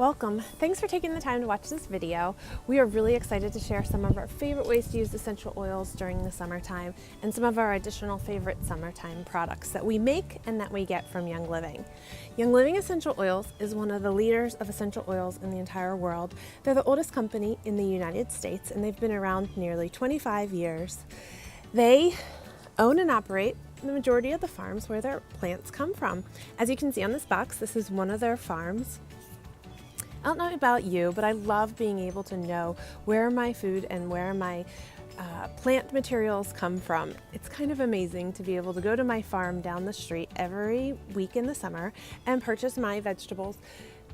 Welcome. Thanks for taking the time to watch this video. We are really excited to share some of our favorite ways to use essential oils during the summertime and some of our additional favorite summertime products that we make and that we get from Young Living. Young Living Essential Oils is one of the leaders of essential oils in the entire world. They're the oldest company in the United States and they've been around nearly 25 years. They own and operate the majority of the farms where their plants come from. As you can see on this box, this is one of their farms. I don't know about you, but I love being able to know where my food and where my plant materials come from. It's kind of amazing to be able to go to my farm down the street every week in the summer and purchase my vegetables,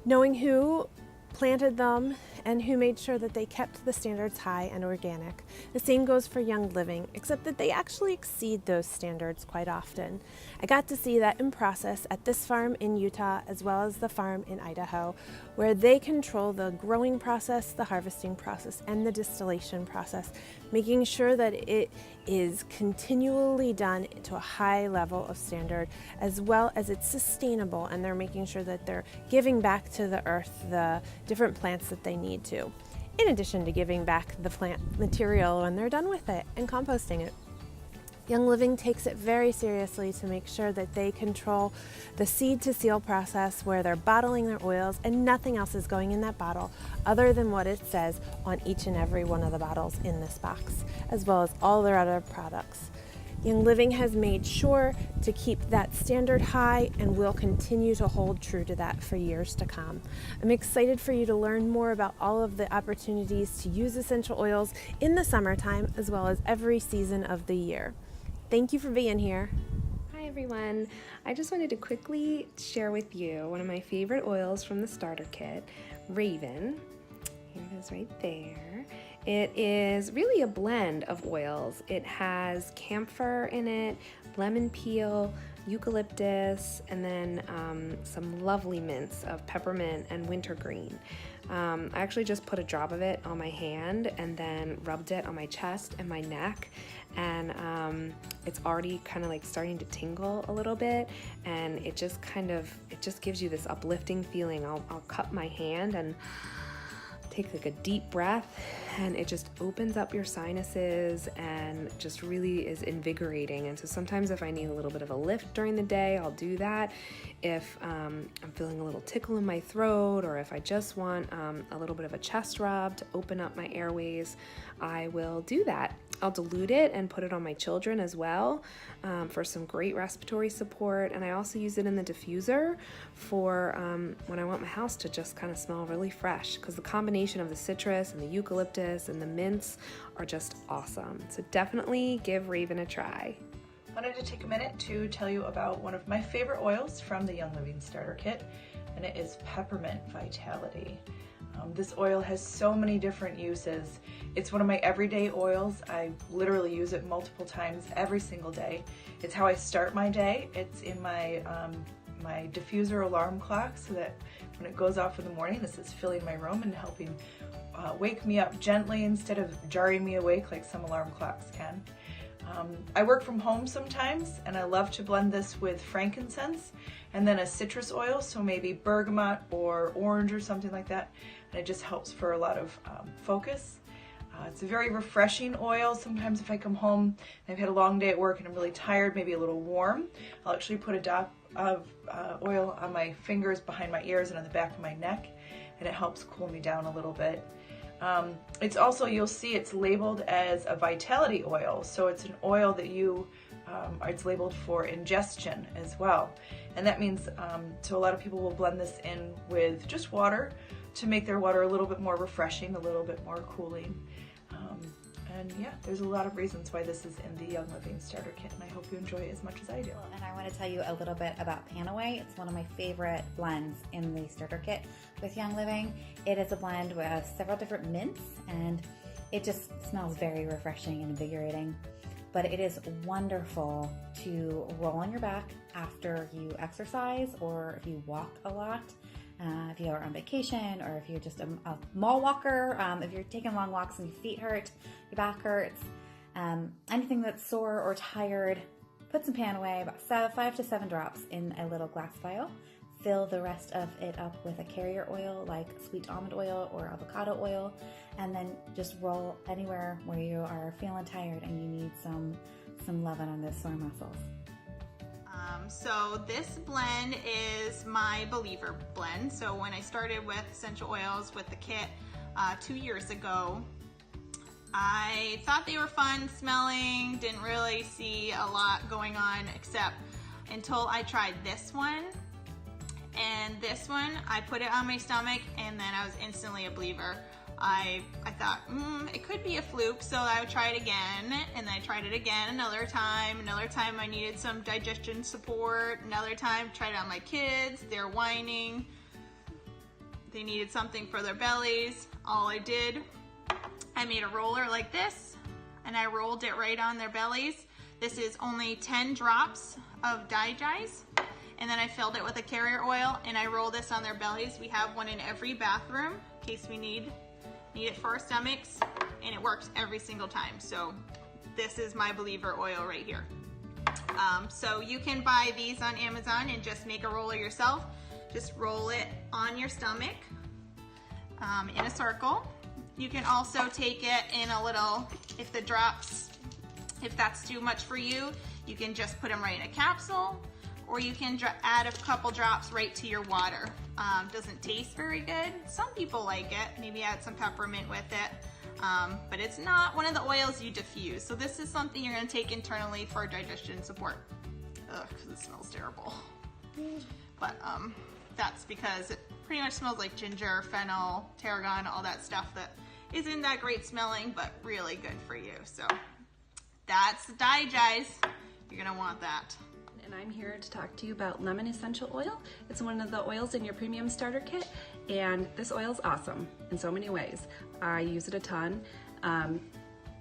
knowing who planted them and who made sure that they kept the standards high and organic. The same goes for Young Living, except that they actually exceed those standards quite often. I got to see that in process at this farm in Utah as well as the farm in Idaho, where they control the growing process, the harvesting process, and the distillation process, making sure that it is continually done to a high level of standard, as well as it's sustainable, and they're making sure that they're giving back to the earth the different plants that they need to, in addition to giving back the plant material when they're done with it and composting it. Young Living takes it very seriously to make sure that they control the seed to seal process where they're bottling their oils and nothing else is going in that bottle other than what it says on each and every one of the bottles in this box, as well as all their other products. Young Living has made sure to keep that standard high and will continue to hold true to that for years to come. I'm excited for you to learn more about all of the opportunities to use essential oils in the summertime as well as every season of the year. Thank you for being here. Hi everyone, I just wanted to quickly share with you one of my favorite oils from the starter kit, Raven. Here it is right there. It is really a blend of oils. It has camphor in it, lemon peel, eucalyptus, and then some lovely mints of peppermint and wintergreen. I actually just put a drop of it on my hand and then rubbed it on my chest and my neck, and it's already kind of like starting to tingle a little bit, and it just gives you this uplifting feeling. I'll cup my hand and take like a deep breath, and it just opens up your sinuses and just really is invigorating. And so sometimes if I need a little bit of a lift during the day, I'll do that. If I'm feeling a little tickle in my throat, or if I just want a little bit of a chest rub to open up my airways, I will do that. I'll dilute it and put it on my children as well for some great respiratory support. And I also use it in the diffuser for when I want my house to just kind of smell really fresh, because the combination of the citrus and the eucalyptus and the mints are just awesome. So definitely give Raven a try. I wanted to take a minute to tell you about one of my favorite oils from the Young Living Starter Kit, and it is Peppermint Vitality. This oil has so many different uses. It's one of my everyday oils. I literally use it multiple times every single day. It's how I start my day. It's in my my diffuser alarm clock, so that when it goes off in the morning, this is filling my room and helping wake me up gently instead of jarring me awake like some alarm clocks can. I work from home sometimes, and I love to blend this with frankincense and then a citrus oil, so maybe bergamot or orange or something like that, and it just helps for a lot of focus. It's a very refreshing oil. Sometimes if I come home and I've had a long day at work and I'm really tired, maybe a little warm, I'll actually put a dot of oil on my fingers, behind my ears, and on the back of my neck, and it helps cool me down a little bit. It's also, you'll see it's labeled as a vitality oil, so it's an oil that it's labeled for ingestion as well. And that means, so a lot of people will blend this in with just water to make their water a little bit more refreshing, a little bit more cooling. And yeah, there's a lot of reasons why this is in the Young Living Starter Kit, and I hope you enjoy it as much as I do. And I want to tell you a little bit about Panaway. It's one of my favorite blends in the starter kit with Young Living. It is a blend with several different mints, and it just smells very refreshing and invigorating. But it is wonderful to roll on your back after you exercise, or if you walk a lot. If you are on vacation, or if you're just a mall walker, if you're taking long walks and your feet hurt, your back hurts, anything that's sore or tired, put some Panaway, about 5 to 7 drops in a little glass vial, fill the rest of it up with a carrier oil like sweet almond oil or avocado oil, and then just roll anywhere where you are feeling tired and you need some loving on those sore muscles. So this blend is my Believer blend. So when I started with essential oils with the kit 2 years ago, I thought they were fun smelling, didn't really see a lot going on except until I tried this one. And this one, I put it on my stomach and then I was instantly a believer. I thought, it could be a fluke, so I would try it again, and then I tried it again another time I needed some digestion support, another time tried it on my kids, they're whining, they needed something for their bellies. All I did, I made a roller like this, and I rolled it right on their bellies. This is only 10 drops of Thieves, and then I filled it with a carrier oil, and I roll this on their bellies. We have one in every bathroom in case we need it for our stomachs, and it works every single time. So this is my Believer oil right here. So you can buy these on Amazon and just make a roller yourself. Just roll it on your stomach in a circle. You can also take it in a little, if that's too much for you, you can just put them right in a capsule, or you can add a couple drops right to your water. Doesn't taste very good. Some people like it. Maybe add some peppermint with it. But it's not one of the oils you diffuse. So this is something you're gonna take internally for digestion support. Ugh, it smells terrible. But that's because it pretty much smells like ginger, fennel, tarragon, all that stuff that isn't that great smelling, but really good for you. So that's Thieves. You're gonna want that. And I'm here to talk to you about lemon essential oil. It's one of the oils in your premium starter kit, and this oil is awesome in so many ways. I use it a ton.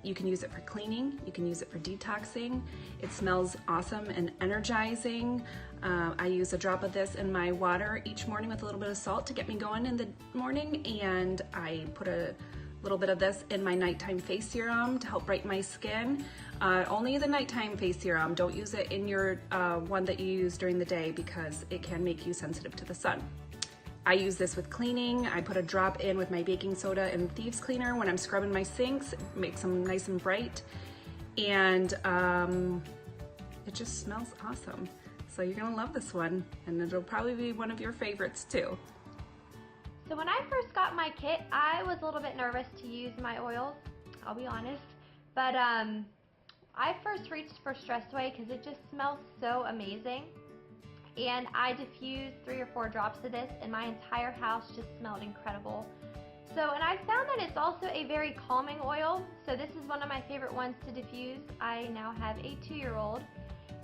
You can use it for cleaning, you can use it for detoxing. It smells awesome and energizing. I use a drop of this in my water each morning with a little bit of salt to get me going in the morning, and I put a little bit of this in my nighttime face serum to help brighten my skin. Only the nighttime face serum. Don't use it in your one that you use during the day because it can make you sensitive to the sun. I use this with cleaning. I put a drop in with my baking soda and Thieves cleaner when I'm scrubbing my sinks. It makes them nice and bright, and it just smells awesome. So you're gonna love this one, and it'll probably be one of your favorites too. So when I first got my kit, I was a little bit nervous to use my oils, I'll be honest. But I first reached for Stress Away because it just smells so amazing. And I diffused 3 or 4 drops of this and my entire house just smelled incredible. So, and I found that it's also a very calming oil. So this is one of my favorite ones to diffuse. I now have a 2-year-old.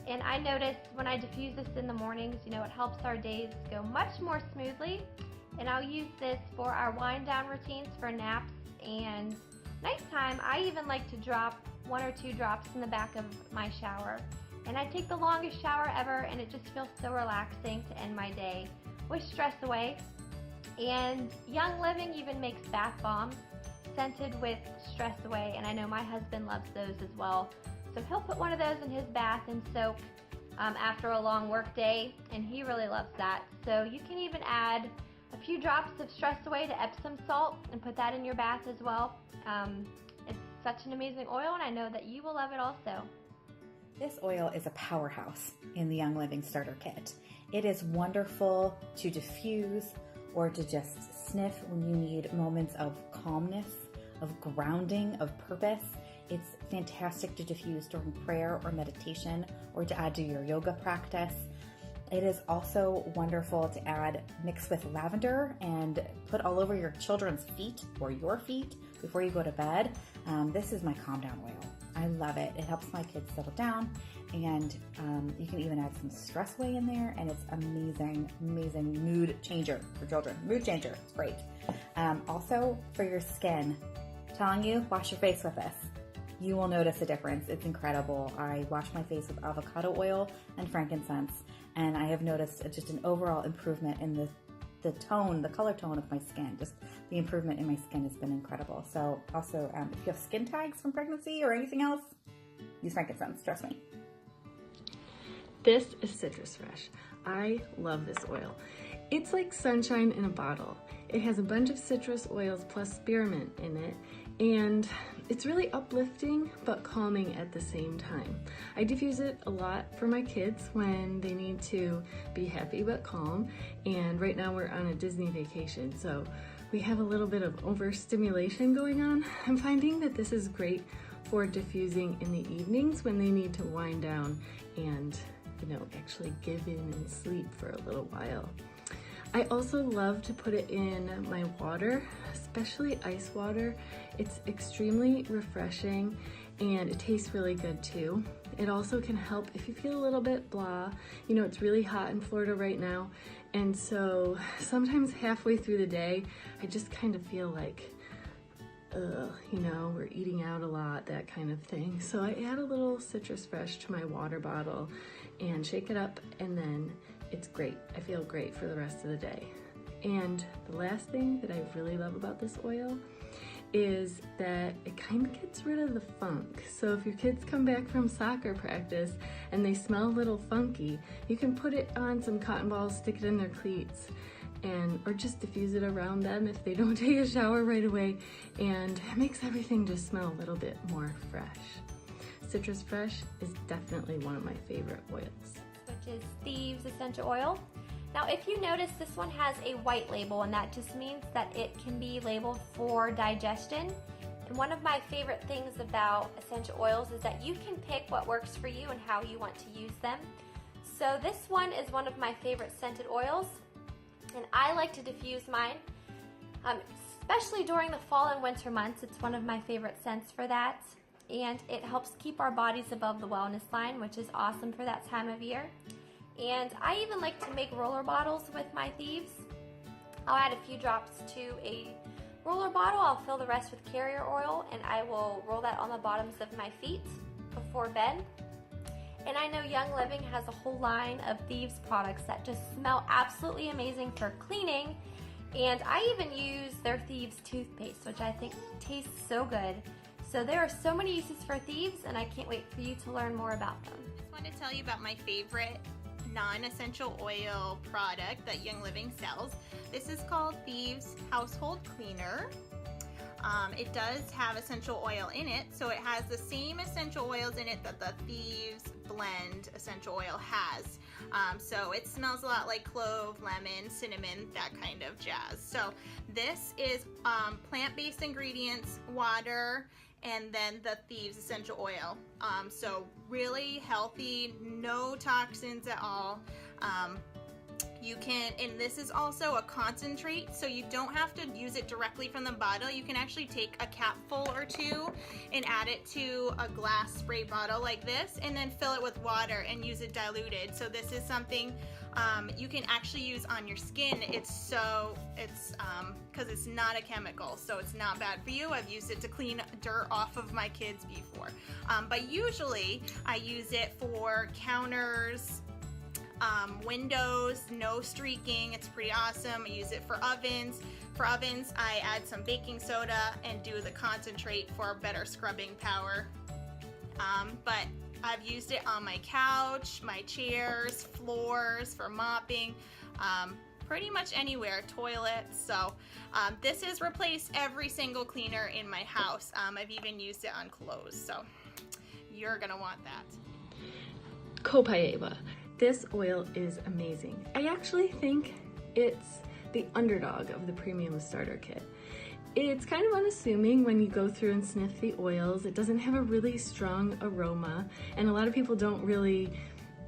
And I noticed when I diffuse this in the mornings, you know, it helps our days go much more smoothly. And I'll use this for our wind down routines for naps and nighttime. I even like to drop 1 or 2 drops in the back of my shower. And I take the longest shower ever, and it just feels so relaxing to end my day with Stress Away. And Young Living even makes bath bombs scented with Stress Away, and I know my husband loves those as well. So he'll put one of those in his bath and soak after a long work day, and he really loves that. So you can even add a few drops of Stress Away to Epsom salt and put that in your bath as well. It's such an amazing oil, and I know that you will love it also. This oil is a powerhouse in the Young Living Starter Kit. It is wonderful to diffuse or to just sniff when you need moments of calmness, of grounding, of purpose. It's fantastic to diffuse during prayer or meditation or to add to your yoga practice. It is also wonderful to add, mix with lavender and put all over your children's feet or your feet before you go to bed. This is my calm down oil. I love it. It helps my kids settle down, and you can even add some Stress Away in there, and it's amazing, amazing mood changer for children. Mood changer, it's great. Also for your skin, I'm telling you, wash your face with this. You will notice a difference. It's incredible. I wash my face with avocado oil and frankincense, and I have noticed just an overall improvement in the tone, the color tone of my skin. Just the improvement in my skin has been incredible. So also, if you have skin tags from pregnancy or anything else, use frankincense, trust me. This is Citrus Fresh. I love this oil. It's like sunshine in a bottle. It has a bunch of citrus oils plus spearmint in it, and it's really uplifting but calming at the same time. I diffuse it a lot for my kids when they need to be happy but calm, and right now we're on a Disney vacation, so we have a little bit of overstimulation going on. I'm finding that this is great for diffusing in the evenings when they need to wind down and, actually give in and sleep for a little while. I also love to put it in my water, especially ice water. It's extremely refreshing and it tastes really good too. It also can help if you feel a little bit blah. It's really hot in Florida right now, and so sometimes halfway through the day, I just kind of feel like, we're eating out a lot, that kind of thing. So I add a little Citrus Fresh to my water bottle and shake it up, and then it's great. I feel great for the rest of the day. And the last thing that I really love about this oil is that it kind of gets rid of the funk. So if your kids come back from soccer practice and they smell a little funky, you can put it on some cotton balls, stick it in their cleats, or just diffuse it around them if they don't take a shower right away, and it makes everything just smell a little bit more fresh. Citrus Fresh is definitely one of my favorite oils. Which is Thieves essential oil. Now if you notice, this one has a white label, and that just means that it can be labeled for digestion. And one of my favorite things about essential oils is that you can pick what works for you and how you want to use them. So this one is one of my favorite scented oils, and I like to diffuse mine, especially during the fall and winter months. It's one of my favorite scents for that, and it helps keep our bodies above the wellness line, which is awesome for that time of year. And I even like to make roller bottles with my Thieves. I'll add a few drops to a roller bottle, I'll fill the rest with carrier oil, and I will roll that on the bottoms of my feet before bed. And I know Young Living has a whole line of Thieves products that just smell absolutely amazing for cleaning. And I even use their Thieves toothpaste, which I think tastes so good. So there are so many uses for Thieves, and I can't wait for you to learn more about them. I just want to tell you about my favorite non-essential oil product that Young Living sells. This is called Thieves Household Cleaner. It does have essential oil in it, so it has the same essential oils in it that the Thieves blend essential oil has. So it smells a lot like clove, lemon, cinnamon, that kind of jazz. So this is plant-based ingredients, water, and then the Thieves essential oil. So really healthy, no toxins at all. You can, and this is also a concentrate, so you don't have to use it directly from the bottle. You can actually take a capful or two and add it to a glass spray bottle like this, and then fill it with water and use it diluted. So this is something you can actually use on your skin. Because it's not a chemical, so it's not bad for you. I've used it to clean dirt off of my kids before. But usually I use it for counters, windows, no streaking. It's pretty awesome. I use it for ovens. For ovens, I add some baking soda and do the concentrate for better scrubbing power. But I've used it on my couch, my chairs, floors, for mopping, pretty much anywhere, toilets. So this has replaced every single cleaner in my house. I've even used it on clothes, so you're gonna want that. Copaiba. This oil is amazing. I actually think it's the underdog of the premium starter kit. It's kind of unassuming when you go through and sniff the oils. It doesn't have a really strong aroma, and a lot of people don't really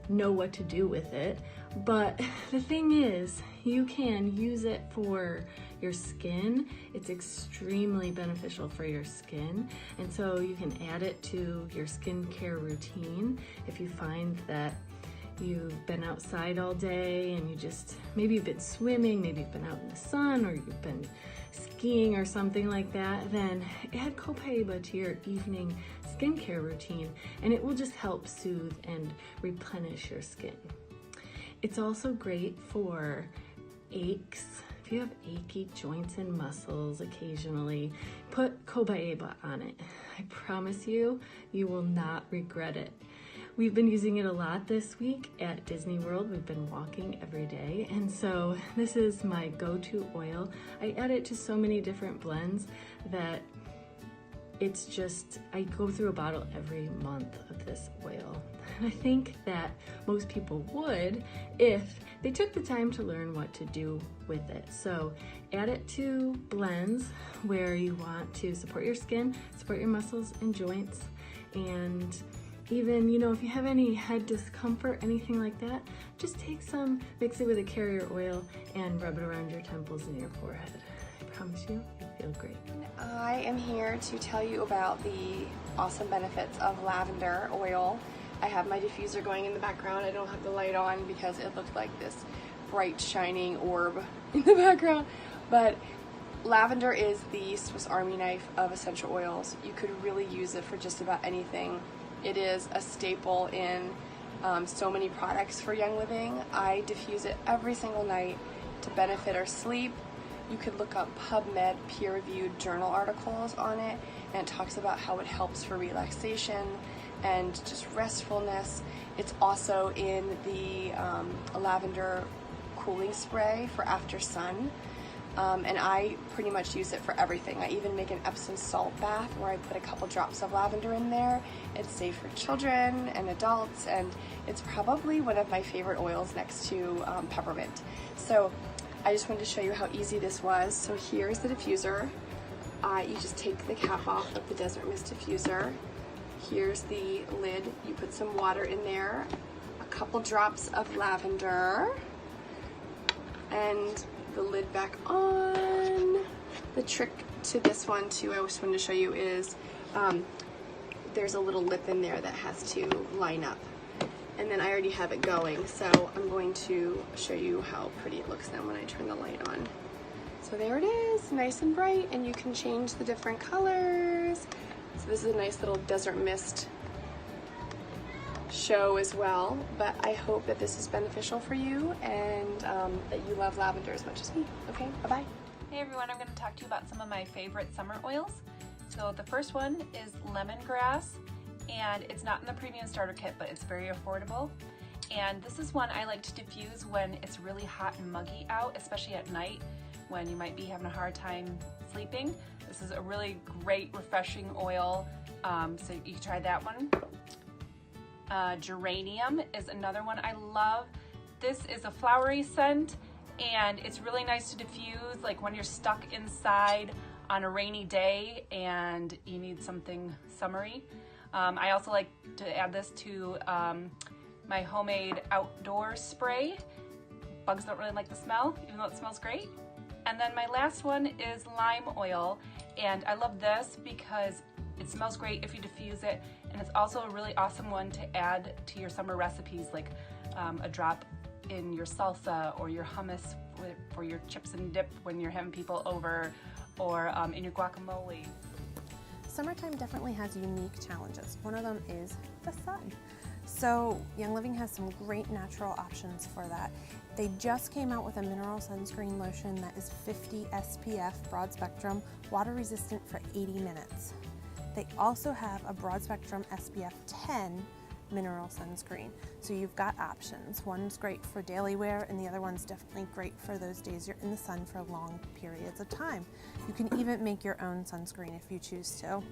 know what to do with it. But the thing is, you can use it for your skin. It's extremely beneficial for your skin, and so you can add it to your skincare routine if you find that you've been outside all day and maybe you've been swimming, maybe you've been out in the sun, or you've been skiing or something like that. Then add Copaiba to your evening skincare routine, and it will just help soothe and replenish your skin. It's also great for aches. If you have achy joints and muscles occasionally, put Copaiba on it. I promise you, you will not regret it. We've been using it a lot this week at Disney World. We've been walking every day, and so this is my go-to oil. I add it to so many different blends that it's just, I go through a bottle every month of this oil. I think that most people would if they took the time to learn what to do with it. So add it to blends where you want to support your skin, support your muscles and joints, and even, you know, if you have any head discomfort, anything like that, just take some, mix it with a carrier oil and rub it around your temples and your forehead. I promise you, you'll feel great. I am here to tell you about the awesome benefits of lavender oil. I have my diffuser going in the background. I don't have the light on because it looked like this bright shining orb in the background. But lavender is the Swiss Army knife of essential oils. You could really use it for just about anything. It is a staple in so many products for Young Living. I diffuse it every single night to benefit our sleep. You could look up PubMed peer-reviewed journal articles on it, and it talks about how it helps for relaxation and just restfulness. It's also in the lavender cooling spray for after sun. And I pretty much use it for everything. I even make an Epsom salt bath where I put a couple drops of lavender in there. It's safe for children and adults, and it's probably one of my favorite oils next to peppermint. So I just wanted to show you how easy this was. So here's the diffuser. You just take the cap off of the Desert Mist diffuser. Here's the lid. You put some water in there, a couple drops of lavender, and the lid back on. The trick to this one too, I just wanted to show you, is there's a little lip in there that has to line up. And then I already have it going, so I'm going to show you how pretty it looks then when I turn the light on. So there it is, nice and bright, and you can change the different colors. So this is a nice little Desert Mist show as well, but I hope that this is beneficial for you and that you love lavender as much as me. Okay, bye-bye. Hey everyone, I'm going to talk to you about some of my favorite summer oils. So the first one is lemongrass, and it's not in the premium starter kit, but it's very affordable. And this is one I like to diffuse when it's really hot and muggy out, especially at night when you might be having a hard time sleeping. This is a really great refreshing oil, so you can try that one. Geranium is another one I love. This is a flowery scent, and it's really nice to diffuse like when you're stuck inside on a rainy day and you need something summery. I also like to add this to my homemade outdoor spray. Bugs don't really like the smell, even though it smells great. And then my last one is lime oil, and I love this because it smells great if you diffuse it, and it's also a really awesome one to add to your summer recipes, like a drop in your salsa or your hummus for your chips and dip when you're having people over, or in your guacamole. Summertime definitely has unique challenges. One of them is the sun. So Young Living has some great natural options for that. They just came out with a mineral sunscreen lotion that is 50 SPF, broad spectrum, water resistant for 80 minutes. They also have a broad spectrum SPF 10 mineral sunscreen. So you've got options. One's great for daily wear, and the other one's definitely great for those days you're in the sun for long periods of time. You can even make your own sunscreen if you choose to.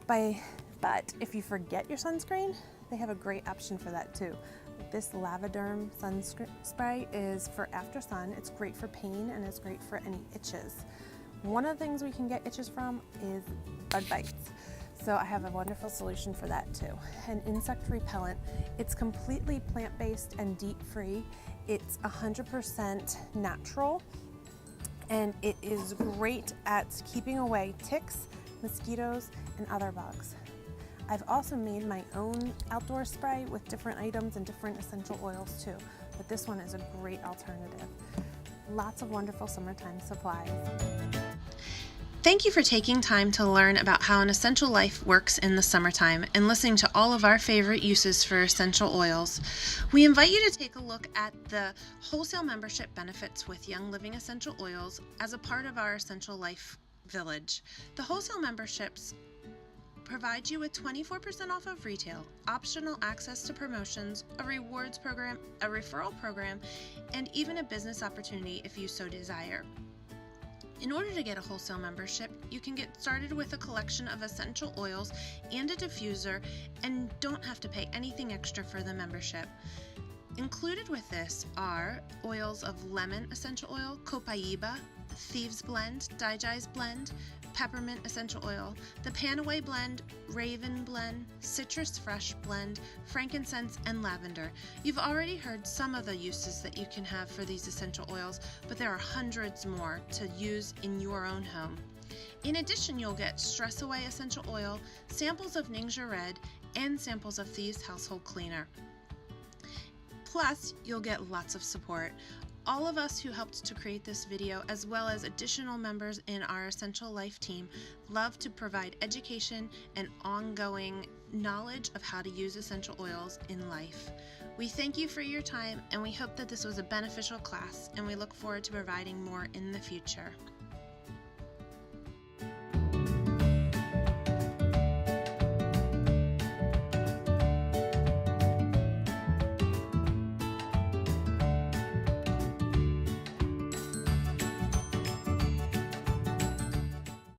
But if you forget your sunscreen, they have a great option for that too. This Lavender sunscreen spray is for after sun. It's great for pain, and it's great for any itches. One of the things we can get itches from is bug bites. So I have a wonderful solution for that too. An insect repellent. It's completely plant-based and DEET-free. It's 100% natural, and it is great at keeping away ticks, mosquitoes, and other bugs. I've also made my own outdoor spray with different items and different essential oils too, but this one is a great alternative. Lots of wonderful summertime supplies. Thank you for taking time to learn about how an essential life works in the summertime and listening to all of our favorite uses for essential oils. We invite you to take a look at the wholesale membership benefits with Young Living Essential Oils as a part of our Essential Life Village. The wholesale memberships provides you with 24% off of retail, optional access to promotions, a rewards program, a referral program, and even a business opportunity if you so desire. In order to get a wholesale membership, you can get started with a collection of essential oils and a diffuser and don't have to pay anything extra for the membership. Included with this are oils of lemon essential oil, copaiba, Thieves blend, Theives blend, peppermint essential oil, the Panaway blend, Raven blend, citrus fresh blend, frankincense, and lavender. You've already heard some of the uses that you can have for these essential oils, but there are hundreds more to use in your own home. In addition, you'll get Stress Away essential oil, samples of Ningxia Red, and samples of Thieves household cleaner. Plus, you'll get lots of support. All of us who helped to create this video, as well as additional members in our Essential Life team, love to provide education and ongoing knowledge of how to use essential oils in life. We thank you for your time, and we hope that this was a beneficial class, and we look forward to providing more in the future.